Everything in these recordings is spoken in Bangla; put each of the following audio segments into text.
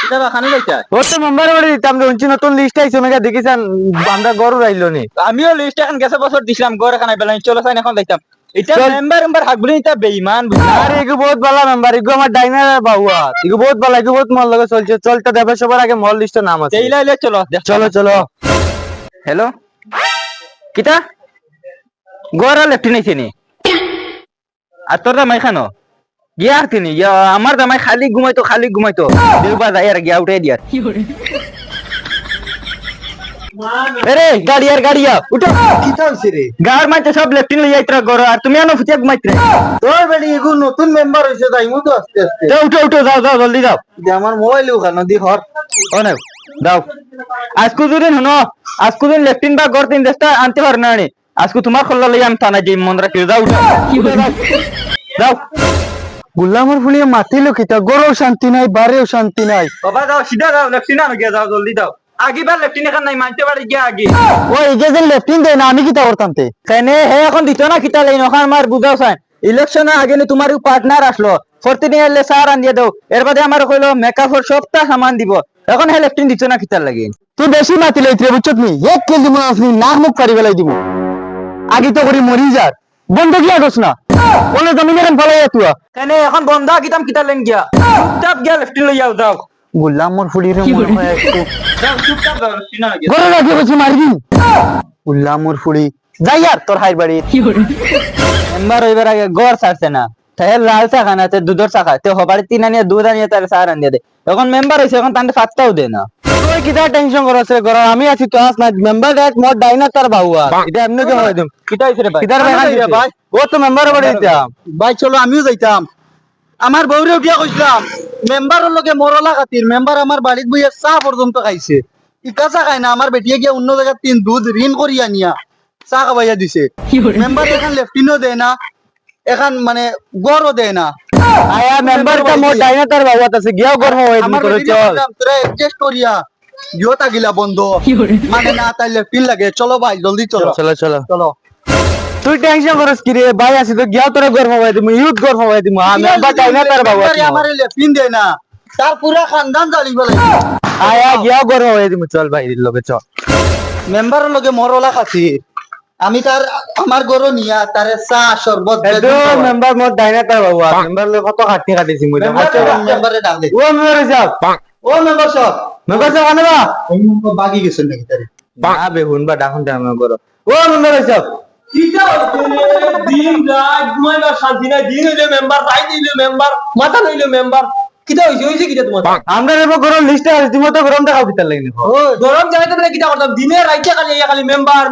এটা বাখানে যাইতা ও তো মেম্বার বাড়ি দিতাম রে উনছি নতুন লিস্ট আইছে মেগা দেখিছেন আমরা গরু রাইলো নি আমিও লিস্ট এখন গেছে বছর দিছিলাম গড় এখানে বেলানি চলো সাইন এখন যাইতাম এটা চল। মেম্বার হাক বলি এটা বেঈমান আরে এগু বহুত ভালো মেম্বার এগু আমার ডাইনার বাহুয়া এগু বহুত ভালো এগু বহুত মল লাগে চলছে চলতে দেবে সবার আগে মল লিস্টের নাম আছে এই লাইলে চলো চলো চলো হ্যালো কিতা গড় লেফটি নাইছে নি আর তোর জামাই খানো গিয়া আর তিনি আমার জামাই খালি ঘুমাইতো দেবা যাই আর গিয়া উঠে দিয়ার আরে গাড়িয়া উঠো কিটা হইছে রে গার মাইতে সব লেফটিন লই যাইত্রা গড় আর তুমি আনো ফুটিয়া ঘুমাইত্রে তোর বেড়ি এগু নতুন মেম্বার হইছে যাইমু তো আস্তে আস্তে উঠো যাও জলদি যাও যে আমার মোবাইল ওখানে দি হর ও না দাও আজকু দিন হনো আজকু দিন লেফটিন বা গড় তিন দেশটা আনতে পার না নি আজকু তোমার খল্লা লই আমি থানা যাই মন রাখি যাও যাও গুলামর ফুলিয়ে মাতিলো কিটা গরও শান্তি নাই বারেও শান্তি নাই বাবা যাও সিধা যাও লেফটিন আনো গিয়া যাও জলদি যাও আগে বার লেফটিন এখন নাই মানতে পারি গিয়া আগে ও এই যে লেফটিন দেয় না আমি কিটা করতাম তে কেনে হে এখন দিত না কিতা লাইন ওখান আমার বুঝাও চাই ইলেকশনে আগে নি তোমার পার্টনার আসলো ফোর্টি নিয়ে এলে সার আনিয়ে দাও এর বাদে আমার কইলো মেকআপের সবটা সামান দিব এখন হে লেফটিন দিত না কিতার লাগে তুই বেশি মাতিলে ইতরে বুঝছত নি এক কেজি মনে আসনি নাক মুখ ফাড়ি বেলাই দিব আগে তো করি মরি যার বন্ধ গিয়া গছ না ওলে জমিনে কেন ফলাই তুয়া কেনে এখন বন্ধ কিতাম কিতার লাইন গিয়া চুপচাপ গিয়া লেফটিন লই যাও যাও গুলামর ফুলিরে মনে হয় একটু যাও চুপচাপ যাও লেফটিন আনো গিয়া গরে রাখি বসে মারবি গুলামর ফুলি যাই আর তোর হাই বাড়ি মেম্বার হইবার আগে গড় ছাড়ছে না তাই লাল চা খানা তে দুধর চা খায় তে হবার তিন আনিয়ে দুধ আনিয়ে তার সার আনিয়ে দে এখন মেম্বার হইছে এখন তান্তে ফাত্তাও দে না তুই কিটা টেনশন করছ রে গর আমি আছি তো আস না মেম্বার দেখ মোর ডাইনা তার বাহুয়া এটা এমনি কে হয় দিম কিটা হইছে রে ভাই কিটার ভাই ও তো মেম্বার বাড়ি দিতাম ভাই চলো আমিও যাইতাম আমার বউরেও বিয়া কইছিলাম মেম্বারের লগে মরলা খাতির মেম্বার আমার বাড়িত বইয়া চা পর্যন্ত খাইছে ইকা চা খায় না আমার বেটিয়ে গিয়া অন্য জায়গায় তিন দুধ ঋণ করিয়া নিয়া চা খাবাইয়া দিছে মেম্বার এখন লেফটিনও দেয় না এখন মানে গড়ও দেয় না আয়া মেম্বার টা মোর ডাইনা তার বাহুয়া আছে গিয়াও গর হয় আমার করে বেটিয়ে চল বললাম তোরা অ্যাডজাস্ট করিয়া গিও তাগিলা বন্ধ মানে না তাই লেফটিন লাগে চলো ভাই জলদি চলো চলো চলো চলো তুই টেনশন করছ কি রে ভাই আছি তো গিয়া তোরে গর হওয়াই দিমু ইউথ গর হওয়াই দিমু আমি মেম্বার ডাইনা তার বাহুয়া মেম্বারে আমারে লেফটিন দেয় না তার পুরা খানদান জ্বালি ফেলে আয়া গিয়া গর হওয়াই দিমু চল ভাই লগে চল মেম্বারের লগে মরলা খাতির আমি তার আমার গরু নিয়া তারে চা শরবত এদো মেম্বার মোর ডাইনা তার বাহুয়া মেম্বার লগে কত খাটনি কাটিছি মুই মেম্বারে ডাক দে ও মেম্বার সাহেব ও মেম্বার সব মেম্বার সাহেব আনবা বাগি গেছেন নাকি তারে না বে হুন বা ডাকুন তে আমি করো ও মেম্বার সাহেব দিন রাত ঘুমাইবার শান্তি নাই দিন হইলে মেম্বার রাত হইলে মেম্বার মাথা হইলে মেম্বার কিটা হইছে কিটা তোমার আমরা রে গরম লিস্টে আছে তুমি তো গরম দেখাও কিতা লাগনি ও গরম জায়গাতে বলে কিটা করতাম দিনে রাইতে খালি মেম্বার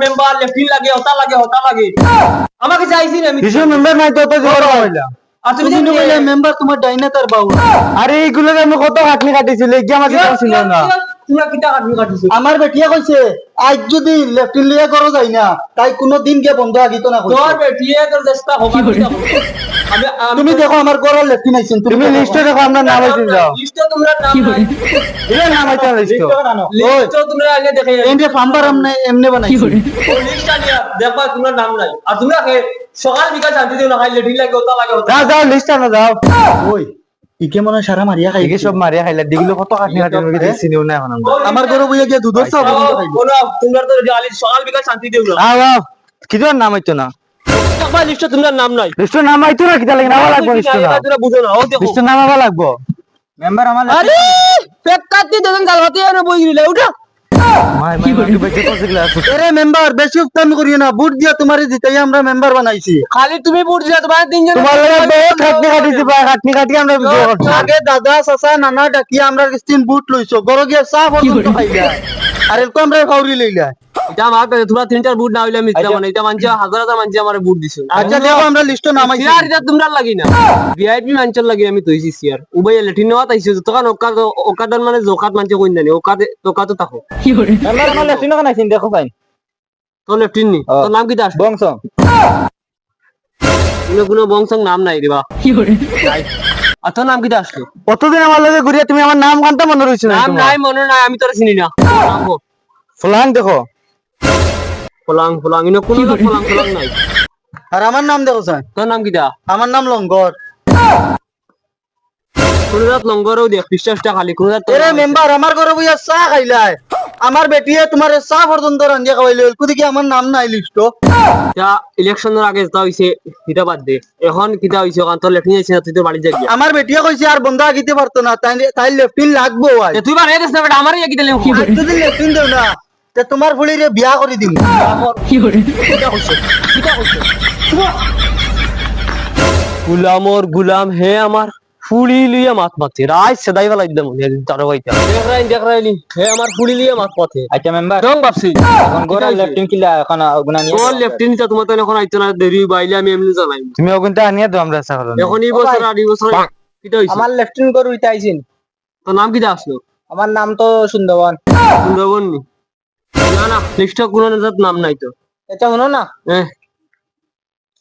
লেফটিন লাগে হতা লাগে আমাকে চাইছি না আমি কিছু মেম্বার নাই তো তো জোর হইলা আর তুমি তুমি বলে মেম্বার তোমার ডাইনা তার বাবু আরে এইগুলো আমি কত খাটনি কাটিছিল এগিয়ে আমার কিতা ছিল না তুমি কিটা কাটনি কাটিছো আমার বেটিয়া কইছে আজ যদি লেফটিন লিয়া করো যাই না তাই কোনো দিন গে বন্ধ আগিতো না কইছে তোর বেটিয়ে তোর চেষ্টা হবে আমি তুমি দেখো আমার গরর লেফটিন আইছেন তুমি লিস্টে দেখো আমরা নাম আইছেন যাও লিস্টে তোমরা নাম নাই এর নাম আইছে লিস্ট লিস্টে তোমরা আগে দেখে এন্ডে ফাম্বার এমনে বানাইছি লিস্টটা নিয়া দেখবা তোমরা নাম নাই আর তোমরা সকাল বিকাল শান্তি দিও না খাইলে ঢিল লাগে হতা লাগে যাও যাও লিস্ট না যাও ওই ইকে মনে হয় সারা মারিয়া খাই এগে সব মারিয়া খাইলা দিগুলো কত খাটনি কাটিছিল কি চিনিও না এখন আমরা আমার গরু বইয়া গিয়া দুধর চা পর্যন্ত খাইলো তোমরা তো আলি সকাল বিকাল শান্তি দিও না আও আও কিছু নাম আইতো না দেখবা লিস্টে তোমরা নাম নাই লিস্ট নাম আইতো না কিতা লাগে নাম লাগবে লিস্ট না তোমরা বুঝো না ও দেখো লিস্ট নাম আবার লাগবে মেম্বার আমার আরে পেট কাটতে দেন গাল হতে না বই গিলে উঠা মাই মাই কি বেঁচে পড়ছে গ্লাস এরে মেম্বার বেশি উত্তামি করিও না বুট দিয়া তোমারে জিতাই আমরা মেম্বার বানাইছি খালি তুমি বুট দিলা তোমার তিনজন তোমার লাগে বহুত খাটনি কাটিছি ভাই খাটনি কাটি আমরা ভিডিও করছি আগে দাদা চাচা নানা ডাকিয়া আমরা তিন বুট লইছো গরু গিয়া চা পর্যন্ত খাইলা আর এরকম আমরা ফাউরি লইলা এটা আমার কাছে তোমরা তিনটার বুট না হইলে আমি দিতাম না এটা মানছে হাজার হাজার মানছে আমার বুট দিছো আচ্ছা দেখো আমরা লিস্ট নামাইছি সিয়ার এটা তোমরা লাগি না ভিআইপি মানচল লাগি আমি তৈছি সিয়ার উবাই লেটিন নেওয়া তাইছো তখন ওকাদন মানে জোকাত মানছে কই জানি ওকাতে তোকাতো তাকো মেম্বার আমার লেফটিন ওখানে আইছেন দেখো ভাই তো লেফটিন নি তোর নাম কি দাস বংশ কোনো বংশং নাম নাই রে বা আর তোর নাম কি দাস কতদিন আমার লাগে ঘুরিয়া তুমি আমার নাম কানতে মনে রইছে না নাম নাই মনে নাই আমি তোর চিনি না নাম বল ফলাং দেখো ফলাং ইনো কোনো ফলাং নাই আর আমার নাম দেখো স্যার তোর নাম কি দা আমার নাম লঙ্গর কোনো জাত লঙ্গরও দেখ বিশ্বাসটা খালি কোনো জাত এরে মেম্বার আমার ঘরে বইয়া চা খাইলাই আমার বেটিয়ে তোমার চা পর্যন্ত রান্ধিয়া খাওয়াইলে কুদি কি আমার নাম নাই লিস্ট ইলেকশনের আগে যেটা হইছে সেটা বাদ দে এখন কিটা হইছে কারণ তোর লেফটিন যাইছে না তুই তোর বাড়ি যাই গিয়া। আমার বেটিয়ে কইছে আর বন্ধা আগিতে পারতো না তাই লেফটিন লাগবো আজ এ তুই বাড়ি যাস না বেটা আমারই কি দিলে আর যদি লেফটিন দেও না তে তোমার ফুলিরে বিয়া করে দিম গুলামর গুলাম হে আমার ফুলি লিয়ে মাত মাতে রাজ সেদাই বেলা একদম তার হইতা দেখ রাইলি হে আমার ফুলি লিয়ে মাত মাতে আচ্ছা মেম্বার রং ভাবছি এখন গোরা লেফটিন কিলা এখন গুনা নিয়ে তোর লেফটিন তা তোমার তো এখন আইতো না দেরি বাইলে আমি এমনি জানাই তুমি ওগুনটা আনিয়া দাও আমরা চা করলাম এখন এই বছর আর এই বছর কিটা হইছে আমার লেফটিন গরু ইতা আইছেন তোর নাম কিটা আসলো আমার নাম তো সুন্দরবন সুন্দরবন নি না না লিস্টে কোনো নাম নাই তো এটা শুনো না হ্যাঁ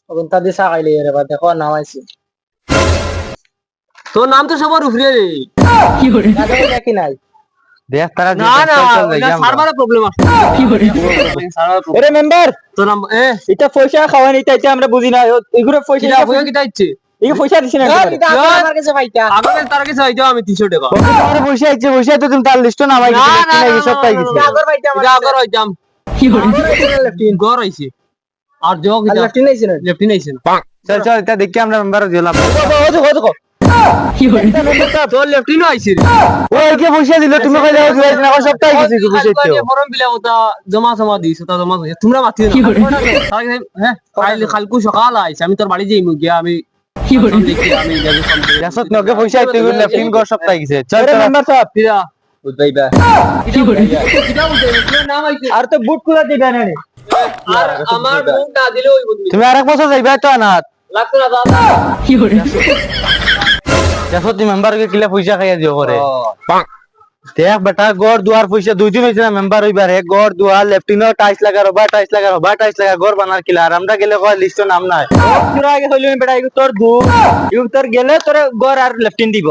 ওখান তা দিয়ে চা খাইলে রে বা দেখো নাম আইছে তোর নাম তো সবার উপরে রে দেখি নাই দেখ তারা না না সার্ভারে প্রবলেম আছে এরে মেম্বার তোর নাম এটা পয়সা খাওয়া নাই তাই আমরা বুঝি না এগুলো পয়সা কিটা হয়ে কিটা ইচ্ছে এই পয়সা দিছ না আমার কাছে পাইতা আগে তার কাছে আইতো আমি 300 টাকা তোমার পয়সা আছে পয়সা তো তুমি তার লিস্ট না ভাই না, না, এই না, সব পাই গেছে আগর পাইতা আমার কিটা আগর হইতাম লেফটিন গর আইছে আর যোগ কিটা লেফটিন আইছে না লেফটিন আইছে না চল চল এটা দেখি আমরা মেম্বার দিলাম তোর লেফটিনও আইছে রে ওই কে পয়সা দিল তুমি কইলে দিছ না সব পাই গেছে কি পয়সা তো ফর্ম বিলে ওটা জমা দিছ ওটা জমা হইছে তোমরা মাতিও না হ্যাঁ কালকু সকাল আইছে আমি তোর বাড়ি যাইমু গিয়া আমি দেখি আমি যাবো দেশত নগে পয়সা তুই লেফটিন গর সব পাই গেছে চল চল মেম্বার সাহেব কিটা বুঝাইবা কিটা বলতে নাম আইছে আর তো বুট কুলা দিবা না রে আর আমার মুখ না দিলে ওই বন্ধু তুমি আরেক বছর যাইবা তো আনাত লাগতো না দাদা দেশত তুমি মেম্বারকে কিলা পয়সা খাইয়া দিও করে দেখ বেটা গড় দুয়ার পয়সা 2 দিন হইছে না মেম্বার হইবার হে গড় দুয়ার লেফটিনো টাইস লাগা রবা টাইস লাগা গড় বানার কিলা আর আমরা গেলে কয় লিস্ট নাম নাই তোর আগে হইলো বেটা ইগু তোর দু ইগু তোর গেলে তোর গড় আর লেফটিন দিব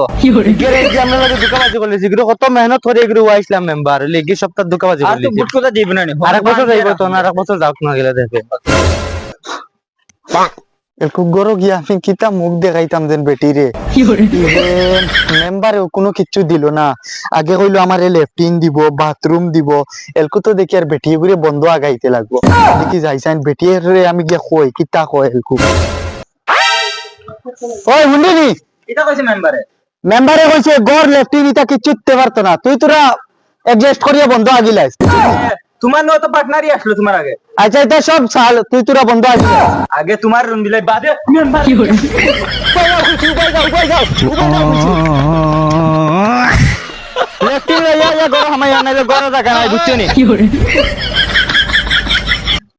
গেলে যে আমরা লাগে দুকাবাজি করলে জিগু কত মেহনত করে এগুলো আইছিলাম মেম্বার লেগি সপ্তাহ দুকাবাজি করলে আর তো বুট কথা দিব না আরেক বছর যাইব তো না আরেক বছর যাওক না গেলে দেখে একটু গরো গিয়া আমি কিতা মুখ দেখাইতাম যেন বেটি রে মেম্বারে কোনো কিচ্ছু দিল না আগে কইলো আমারে লেফটিন দিব বাথরুম দিব এলকু তো দেখি আর বেটি গুরে বন্ধ আগাইতে লাগবো দেখি যাইছেন বেটি রে আমি গিয়া কই কিতা কয় এলকু ওই হুন্ডিনি এটা কইছে মেম্বারে কইছে গড় লেফটিন ইতা কিচ্ছু দিতে পারতো না তুই তোরা অ্যাডজাস্ট করিয়া বন্ধ আগিলাইস তোমার নো তো পার্টনারই আসলো তোমার আগে আচ্ছা এটা সব সাল তুই তোরা বন্ধ আগিলাইস আগে তোমার রুম দিলাই বাদে লেফটিন ইয়া গড় হামাইয়া নাইলে গড় জায়গা নাই বুঝছো নি